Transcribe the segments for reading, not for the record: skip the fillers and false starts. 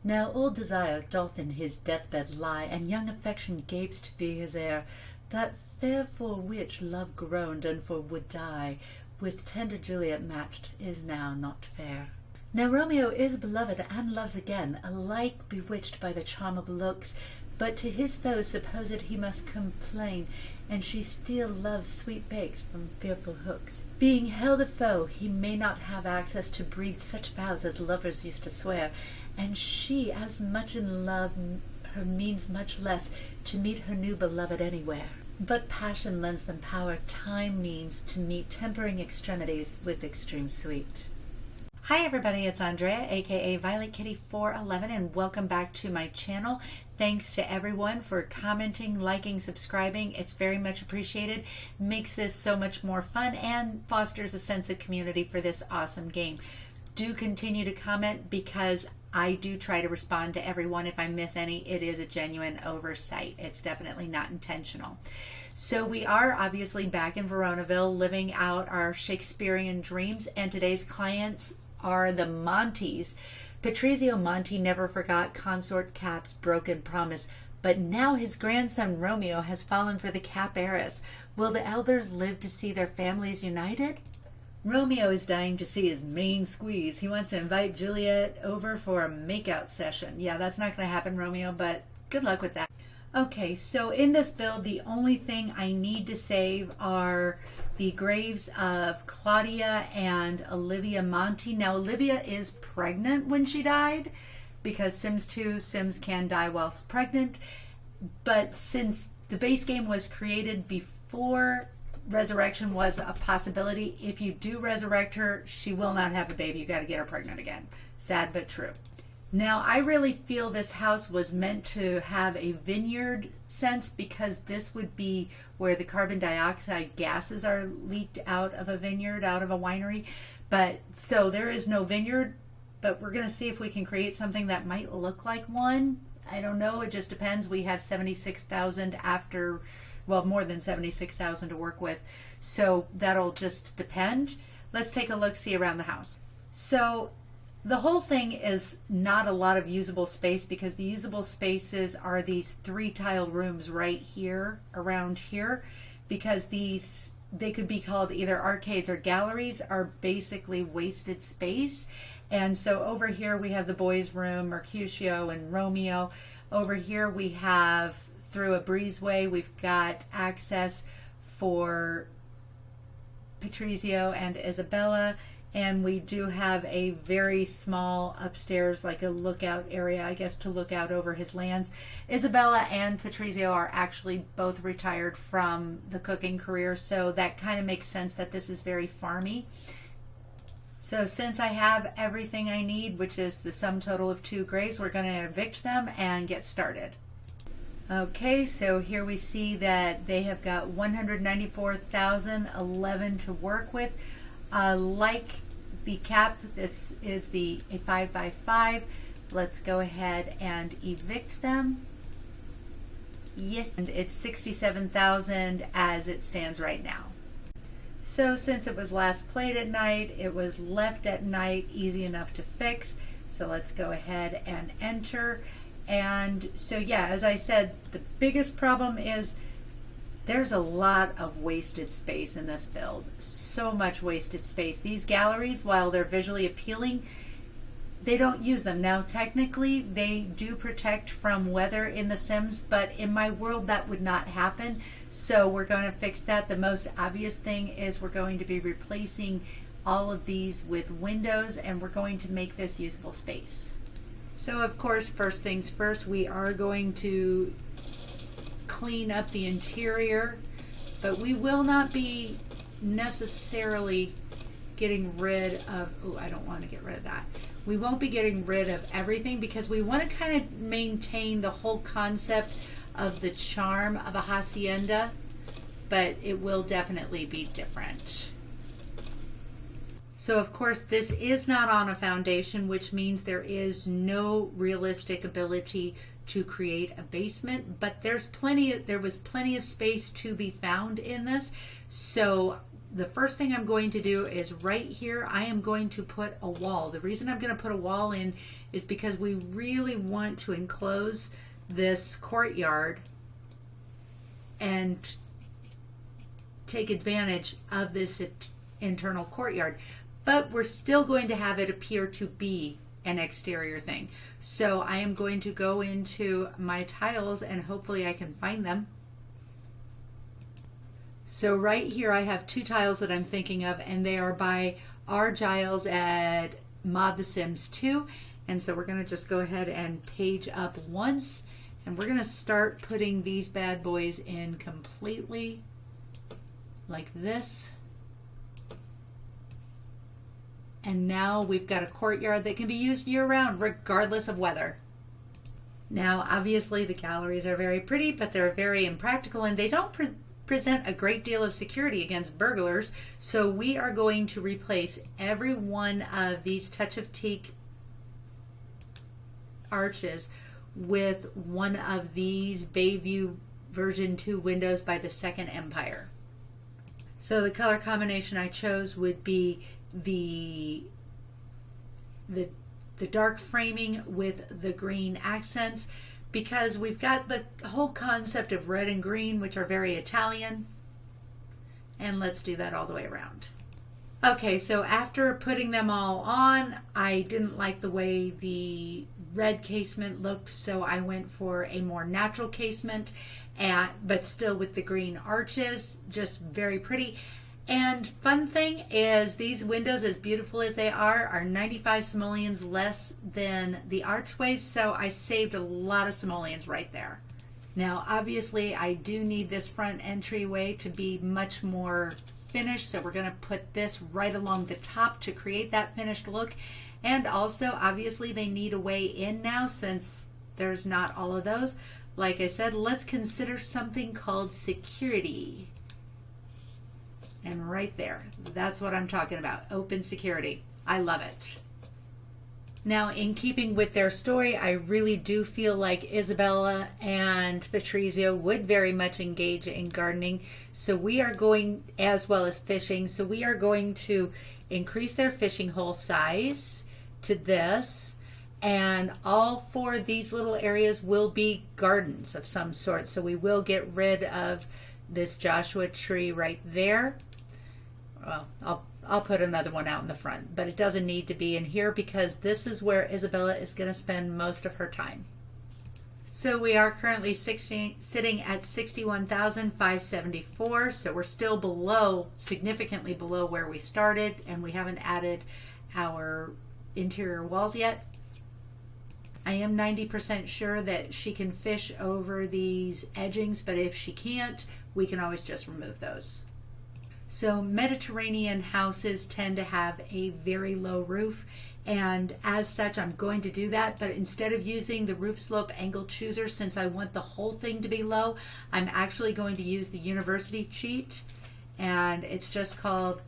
Now old desire doth in his deathbed lie, and young affection gapes to be his heir. That fair for which love groaned and for would die, with tender Juliet matched, is now not fair. Now Romeo is beloved and loves again, alike bewitched by the charm of looks, but to his foes supposed he must complain, and she still loves sweet bakes from fearful hooks. Being held a foe, he may not have access to breathe such vows as lovers used to swear, and she as much in love her means much less to meet her new beloved anywhere. But passion lends them power, time means to meet tempering extremities with extreme sweet. Hi everybody, it's Andrea, aka Violet Kitty 411, and welcome back to my channel. Thanks to everyone for commenting, liking, subscribing. It's very much appreciated. Makes this so much more fun and fosters a sense of community for this awesome game. Do continue to comment because I do try to respond to everyone. If I miss any, it is a genuine oversight. It's definitely not intentional. So we are obviously back in Veronaville living out our Shakespearean dreams, and today's clients are the Montys. Patrizio Monty never forgot consort Cap's broken promise, but now his grandson Romeo has fallen for the Cap heiress. Will the elders live to see their families united? Romeo is dying to see his main squeeze. He wants to invite Juliet over for a makeout session. Yeah, that's not going to happen, Romeo, but good luck with that. Okay, so in this build, the only thing I need to save are the graves of Claudia and Olivia Monty. Now, Olivia is pregnant when she died, because Sims 2, Sims can die whilst pregnant. But since the base game was created before resurrection was a possibility, if you do resurrect her, she will not have a baby. You got to get her pregnant again. Sad but true. Now, I really feel this house was meant to have a vineyard sense, because this would be where the carbon dioxide gases are leaked out of a vineyard, out of a winery. But so there is no vineyard, but we're going to see if we can create something that might look like one. I don't know. It just depends. We have 76,000 after, well, more than 76,000 to work with. So that'll just depend. Let's take a look-see around the house. So the whole thing is not a lot of usable space, because the usable spaces are these 3-tile rooms right here, around here, because they could be called either arcades or galleries, are basically wasted space. And so over here we have the boys' room, Mercutio and Romeo. Over here we have, through a breezeway, we've got access for Patrizio and Isabella. And we do have a very small upstairs, like a lookout area, I guess, to look out over his lands. Isabella and Patrizio are actually both retired from the cooking career, so that kind of makes sense that this is very farmy. So since I have everything I need, which is the sum total of 2 graves, we're going to evict them and get started. Okay, so here we see that they have got 194,011 to work with. Like the cap, this is a 5x5. Let's go ahead and evict them. Yes, and it's 67,000 as it stands right now. So since it was last played at night, it was left at night, easy enough to fix. So let's go ahead and enter. And so yeah, as I said, the biggest problem is there's a lot of wasted space in this build. So much wasted space. These galleries, while they're visually appealing, they don't use them. Now, technically, they do protect from weather in The Sims, but in my world, that would not happen. So we're going to fix that. The most obvious thing is we're going to be replacing all of these with windows, and we're going to make this usable space. So, of course, first things first, we are going to clean up the interior, but we will not be necessarily getting rid of, oh, I don't want to get rid of that. We won't be getting rid of everything, because we want to kind of maintain the whole concept of the charm of a hacienda, but it will definitely be different. So of course this is not on a foundation, which means there is no realistic ability to create a basement, but there was plenty of space to be found in this. So the first thing I'm going to do is right here, I am going to put a wall. The reason I'm going to put a wall in is because we really want to enclose this courtyard and take advantage of this internal courtyard, but we're still going to have it appear to be an exterior thing. So I am going to go into my tiles and hopefully I can find them. So right here I have two tiles that I'm thinking of, and they are by R. Giles at Mod The Sims 2. And so we're going to just go ahead and page up once, and we're going to start putting these bad boys in completely like this. And now we've got a courtyard that can be used year-round regardless of weather. Now obviously the galleries are very pretty, but they're very impractical and they don't present a great deal of security against burglars. So we are going to replace every one of these touch of teak arches with one of these Bayview version 2 windows by the Second Empire. So the color combination I chose would be the dark framing with the green accents, because we've got the whole concept of red and green, which are very Italian, and let's do that all the way around. Okay, so after putting them all on, I didn't like the way the red casement looked, so I went for a more natural casement, but still with the green arches, just very pretty. And fun thing is, these windows, as beautiful as they are 95 simoleons less than the archways, so I saved a lot of simoleons right there. Now obviously I do need this front entryway to be much more finished, so we're going to put this right along the top to create that finished look. And also obviously they need a way in now, since there's not all of those. Like I said, let's consider something called security. And right there, that's what I'm talking about, open security. I love it. Now, in keeping with their story, I really do feel like Isabella and Patrizio would very much engage in gardening. So we are going, as well as fishing, so we are going to increase their fishing hole size to this. And all 4 of these little areas will be gardens of some sort. So we will get rid of this Joshua tree right there. Well, I'll put another one out in the front, but it doesn't need to be in here because this is where Isabella is going to spend most of her time. So we are currently sitting at 61,574, so we're still below, significantly below where we started, and we haven't added our interior walls yet. I am 90% sure that she can fish over these edgings, but if she can't, we can always just remove those. So Mediterranean houses tend to have a very low roof, and as such I'm going to do that, but instead of using the roof slope angle chooser, since I want the whole thing to be low, I'm actually going to use the university cheat, and it's just called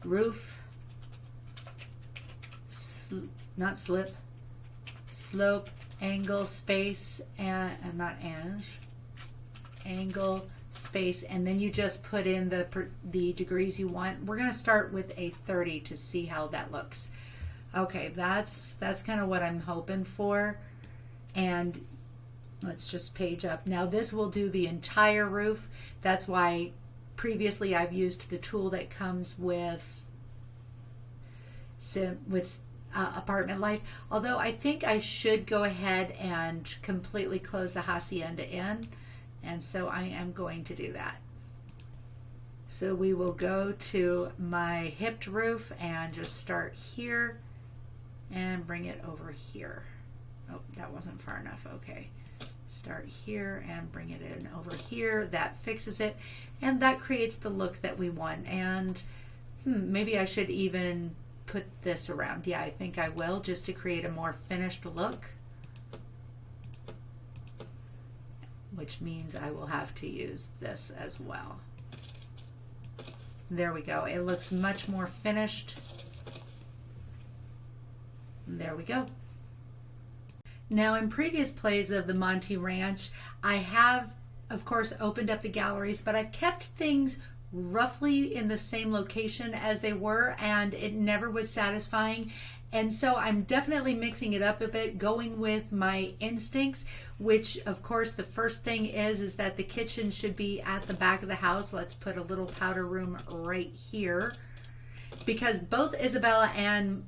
roof slope angle space, and angle space, and then you just put in the degrees you want. We're going to start with a 30 to see how that looks. Okay, that's kind of what I'm hoping for. And let's just page up. Now this will do the entire roof. That's why previously I've used the tool that comes with Apartment Life, although I think I should go ahead and completely close the hacienda in. And so I am going to do that. So we will go to my hipped roof and just start here and bring it over here. Oh, that wasn't far enough. Okay. Start here and bring it in over here. That fixes it. And that creates the look that we want. And maybe I should even put this around. Yeah, I think I will, just to create a more finished look. Which means I will have to use this as well. There we go. It looks much more finished. There we go. Now, in previous plays of the Monty Ranch, I have, of course, opened up the galleries, but I've kept things roughly in the same location as they were, and it never was satisfying. And so I'm definitely mixing it up a bit, going with my instincts, which of course the first thing is that the kitchen should be at the back of the house. Let's put a little powder room right here, because both Isabella and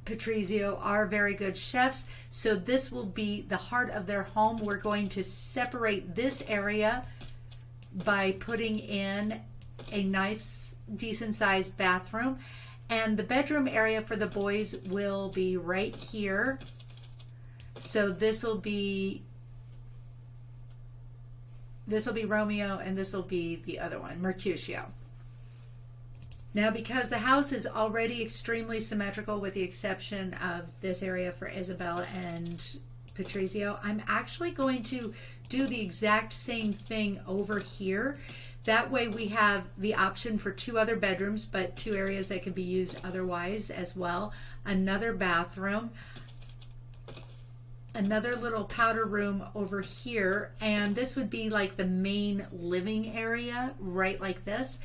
Patrizio are very good chefs. So this will be the heart of their home. We're going to separate this area by putting in a nice, decent sized bathroom. And the bedroom area for the boys will be right here. So this will be Romeo, and this will be the other one, Mercutio. Now, because the house is already extremely symmetrical with the exception of this area for Isabella and Patrizio, I'm actually going to do the exact same thing over here. That way we have the option for 2 other bedrooms, but 2 areas that can be used otherwise as well. Another bathroom, another little powder room over here, and this would be like the main living area, right like this.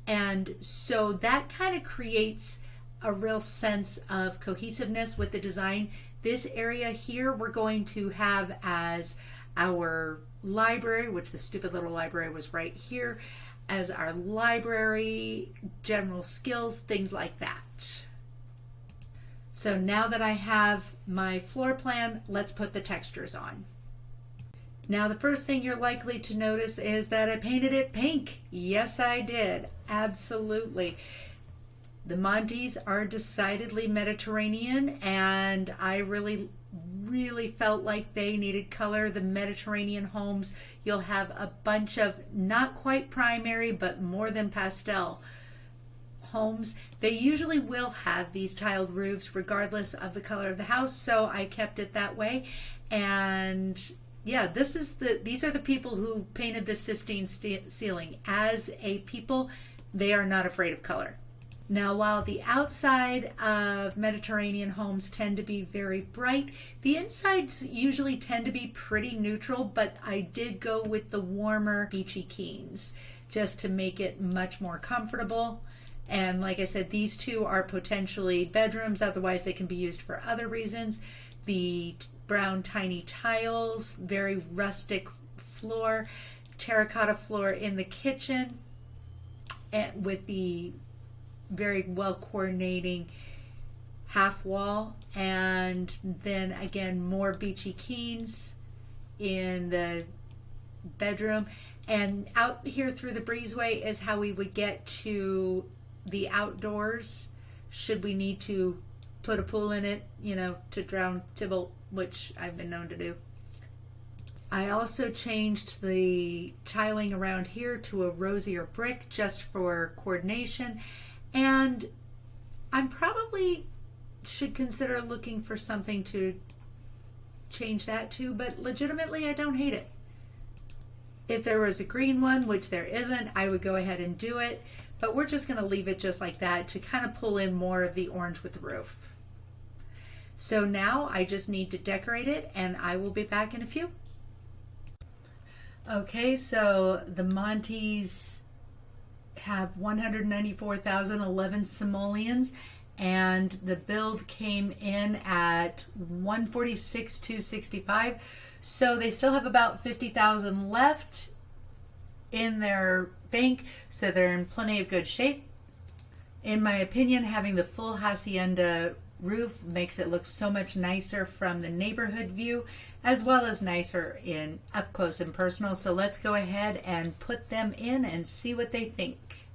And so that kind of creates a real sense of cohesiveness with the design. This area here we're going to have as our library, which the stupid little library was right here, as our library, general skills, things like that. So now that I have my floor plan, let's put the textures on. Now, the first thing you're likely to notice is that I painted it pink. Yes, I did. Absolutely. The Montys are decidedly Mediterranean, and I really felt like they needed color. The Mediterranean homes, you'll have a bunch of not quite primary, but more than pastel homes. They usually will have these tiled roofs regardless of the color of the house, so I kept it that way. And yeah, these are the people who painted the Sistine ceiling. As a people, they are not afraid of color. Now, while the outside of Mediterranean homes tend to be very bright, the insides usually tend to be pretty neutral, but I did go with the warmer beachy keens just to make it much more comfortable. And like I said, these 2 are potentially bedrooms, otherwise they can be used for other reasons. The brown tiny tiles, very rustic floor, terracotta floor in the kitchen, and with the very well coordinating half wall, and then again more beachy keens in the bedroom. And out here through the breezeway is how we would get to the outdoors should we need to put a pool in it, to drown Tybalt, which I've been known to do. I also changed the tiling around here to a rosier brick just for coordination, and I'm probably should consider looking for something to change that to, but legitimately I don't hate it. If there was a green one, which there isn't, I would go ahead and do it, but we're just going to leave it just like that to kind of pull in more of the orange with the roof. So now I just need to decorate it, and I will be back in a few. Okay, so the Montys have 194,011 simoleons, and the build came in at 146,265. So they still have about 50,000 left in their bank, so they're in plenty of good shape. In my opinion, having the full hacienda roof makes it look so much nicer from the neighborhood view, as well as nicer in up close and personal. So let's go ahead and put them in and see what they think.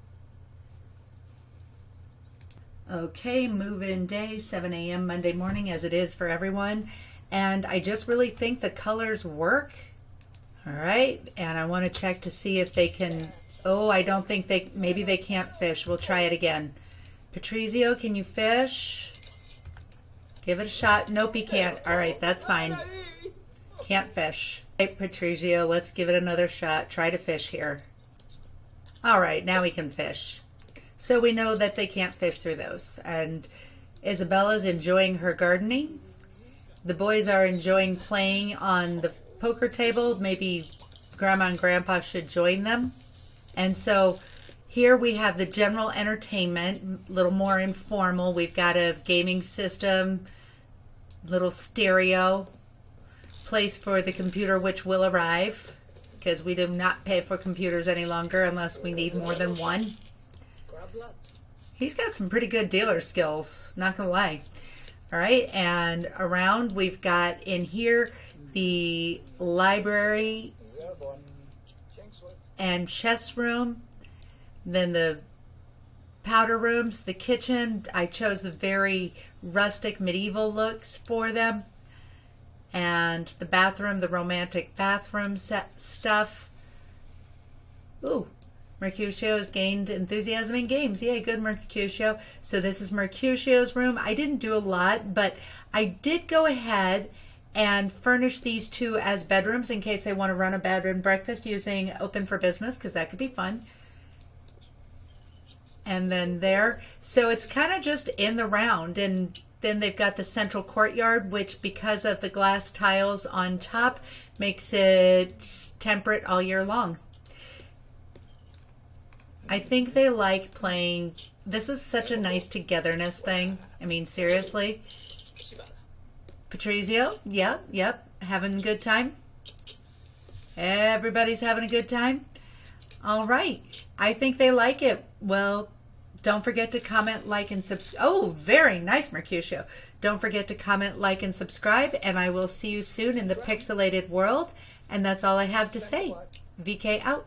Okay, move-in day, 7 a.m. Monday morning, as it is for everyone. And I just really think the colors work. All right, and I want to check to see if they can, I don't think maybe they can't fish. We'll try it again. Patrizio, can you fish? Give it a shot. Nope, he can't. All right, that's fine. Can't fish. Okay, Patrizio, let's give it another shot. Try to fish here. All right, now we can fish. So we know that they can't fish through those. And Isabella's enjoying her gardening. The boys are enjoying playing on the poker table. Maybe Grandma and Grandpa should join them. And so here we have the general entertainment, a little more informal. We've got a gaming system, little stereo, place for the computer which will arrive, because we do not pay for computers any longer unless we need more than one. He's got some pretty good dealer skills, not gonna lie. All right, and around we've got in here the library and chess room, then the powder rooms, the kitchen. I chose the very rustic medieval looks for them, and the bathroom, the romantic bathroom set stuff. Ooh, Mercutio has gained enthusiasm in games. Yay, good, Mercutio. So this is Mercutio's room. I didn't do a lot, but I did go ahead and furnish these two as bedrooms in case they want to run a bed and breakfast using Open for Business, because that could be fun. And then there. So it's kind of just in the round. And then they've got the central courtyard, which because of the glass tiles on top makes it temperate all year long. I think they like playing. This is such a nice togetherness thing. I mean, seriously. Patrizio, yep, having a good time. Everybody's having a good time. All right, I think they like it. Well, don't forget to comment, like, and subscribe. Oh, very nice, Mercutio. Don't forget to comment, like, and subscribe, and I will see you soon in the pixelated world. And that's all I have to say. VK out.